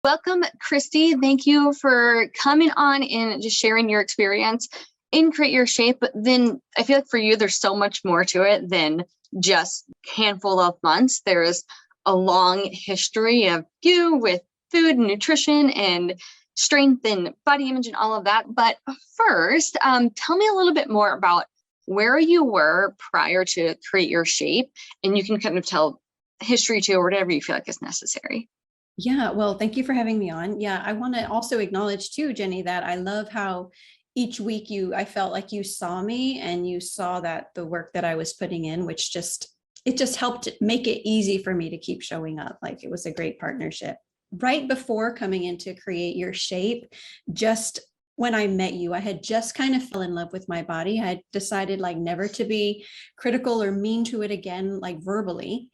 Welcome, Christy. Thank you for coming on and just sharing your experience in Create Your Shape. But then I feel like for you, there's so much more to it than just a handful of months. There is a long history of you with food and nutrition and strength and body image and all of that. But first, tell me a little bit more about where you were prior to Create Your Shape. And you can kind of tell history too, or whatever you feel like is necessary. Yeah, well, thank you for having me on. Yeah, I want to also acknowledge too, Jenny, that I love how each week I felt like you saw me and you saw that the work that I was putting in, which it just helped make it easy for me to keep showing up. Like it was a great partnership. Right before coming in to Create Your Shape, just when I met you, I had just kind of fell in love with my body. I had decided like never to be critical or mean to it again, like verbally.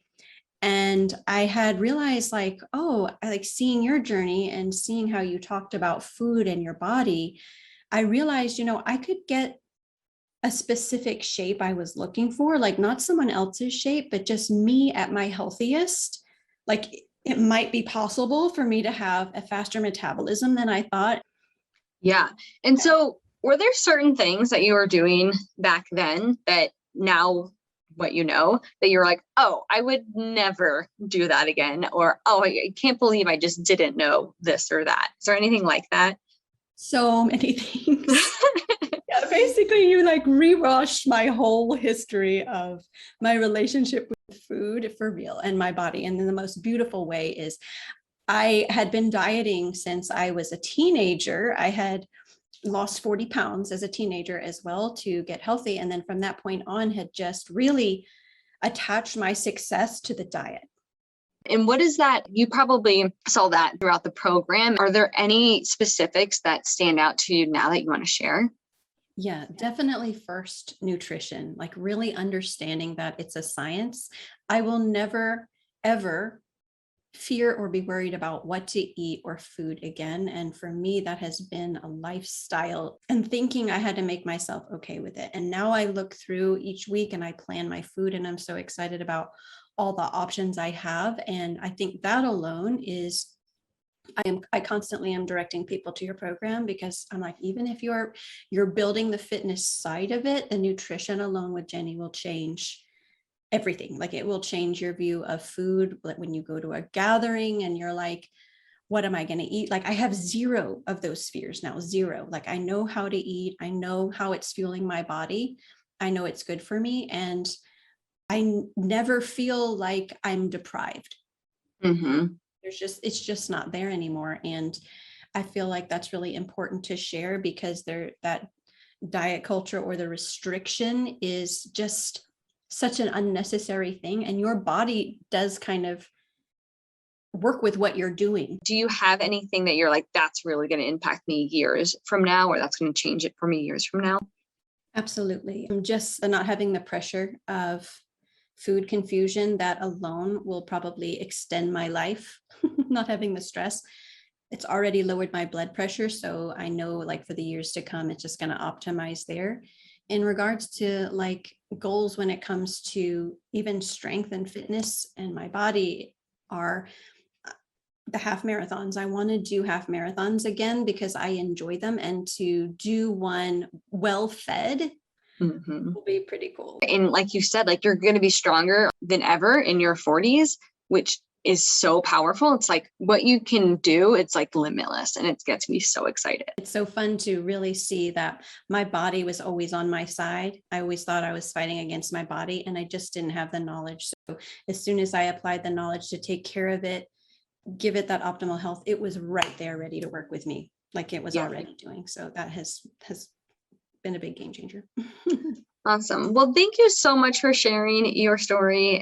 And I had realized like, oh, I like seeing your journey and seeing how you talked about food and your body. I realized, I could get a specific shape I was looking for, like not someone else's shape, but just me at my healthiest. Like it might be possible for me to have a faster metabolism than I thought. Yeah. And so were there certain things that you were doing back then that now what you know that you're like, oh, I would never do that again? Or, oh, I can't believe I just didn't know this or that. Is there anything like that? So many things. Yeah, basically you like rewash my whole history of my relationship with food for real and my body. And then the most beautiful way is I had been dieting since I was a teenager. I had lost 40 pounds as a teenager as well to get healthy. And then from that point on had just really attached my success to the diet. And what is that? You probably saw that throughout the program. Are there any specifics that stand out to you now that you want to share? Yeah, definitely first nutrition, like really understanding that it's a science. I will never, ever fear or be worried about what to eat or food again. And for me, that has been a lifestyle and thinking I had to make myself okay with it. And now I look through each week and I plan my food and I'm so excited about all the options I have. And I think that alone is I constantly am directing people to your program because I'm like, even if you're building the fitness side of it, the nutrition alone with Jenny will change everything. Like it will change your view of food. Like when you go to a gathering and you're like, what am I going to eat? Like I have zero of those fears now, zero. Like I know how to eat. I know how it's fueling my body. I know it's good for me. And I never feel like I'm deprived. Mm-hmm. It's just not there anymore. And I feel like that's really important to share because that diet culture or the restriction is just such an unnecessary thing. And your body does kind of work with what you're doing. Do you have anything that you're like, that's really going to impact me years from now, or that's going to change it for me years from now? Absolutely. Just not having the pressure of food confusion, that alone will probably extend my life. Not having the stress. It's already lowered my blood pressure. So I know like for the years to come, it's just going to optimize there. In regards to like goals when it comes to even strength and fitness and my body are the half marathons. I want to do half marathons again because I enjoy them, and to do one well fed will be pretty cool. And like you said, like you're going to be stronger than ever in your 40s, which is so powerful. It's like what you can do, it's like limitless, and it gets me so excited. It's so fun to really see that my body was always on my side. I always thought I was fighting against my body and I just didn't have the knowledge. So as soon as I applied the knowledge to take care of it, give it that optimal health, it was right there ready to work with me like it was already doing. So that has been a big game changer. Awesome. Well, thank you so much for sharing your story.